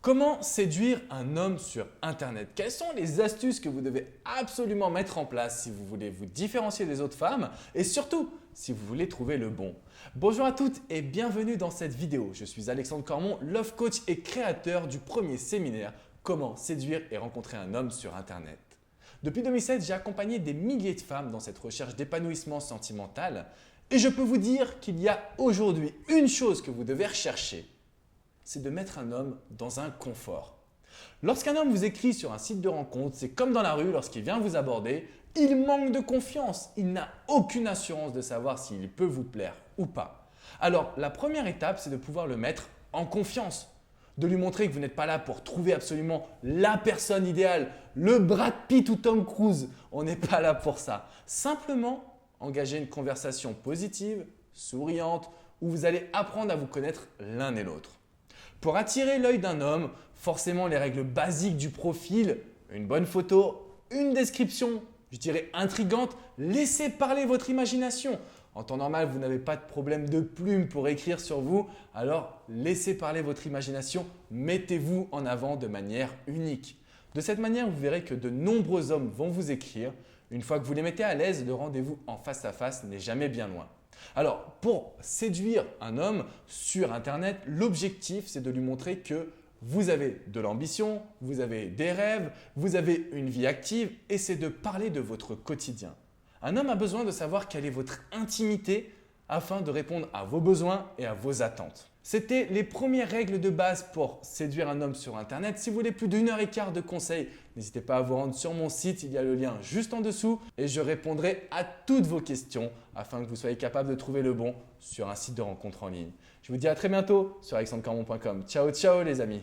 Comment séduire un homme sur Internet? Quelles sont les astuces que vous devez absolument mettre en place si vous voulez vous différencier des autres femmes et surtout si vous voulez trouver le bon? Bonjour à toutes et bienvenue dans cette vidéo. Je suis Alexandre Cormon, love coach et créateur du premier séminaire Comment séduire et rencontrer un homme sur Internet. Depuis 2007, j'ai accompagné des milliers de femmes dans cette recherche d'épanouissement sentimental et je peux vous dire qu'il y a aujourd'hui une chose que vous devez rechercher. C'est de mettre un homme dans un confort. Lorsqu'un homme vous écrit sur un site de rencontre, c'est comme dans la rue lorsqu'il vient vous aborder, il manque de confiance, il n'a aucune assurance de savoir s'il peut vous plaire ou pas. Alors la première étape, c'est de pouvoir le mettre en confiance, de lui montrer que vous n'êtes pas là pour trouver absolument la personne idéale, le Brad Pitt ou Tom Cruise, on n'est pas là pour ça. Simplement engager une conversation positive, souriante, où vous allez apprendre à vous connaître l'un et l'autre. Pour attirer l'œil d'un homme, forcément les règles basiques du profil, une bonne photo, une description, je dirais intrigante, laissez parler votre imagination. En temps normal, vous n'avez pas de problème de plume pour écrire sur vous, alors laissez parler votre imagination, mettez-vous en avant de manière unique. De cette manière, vous verrez que de nombreux hommes vont vous écrire. Une fois que vous les mettez à l'aise, le rendez-vous en face à face n'est jamais bien loin. Alors, pour séduire un homme sur Internet, l'objectif, c'est de lui montrer que vous avez de l'ambition, vous avez des rêves, vous avez une vie active et c'est de parler de votre quotidien. Un homme a besoin de savoir quelle est votre intimité afin de répondre à vos besoins et à vos attentes. C'était les premières règles de base pour séduire un homme sur Internet. Si vous voulez plus d'1 h 15 de conseils, n'hésitez pas à vous rendre sur mon site, il y a le lien juste en dessous et je répondrai à toutes vos questions afin que vous soyez capable de trouver le bon sur un site de rencontre en ligne. Je vous dis à très bientôt sur alexandrecormon.com. Ciao, ciao les amis!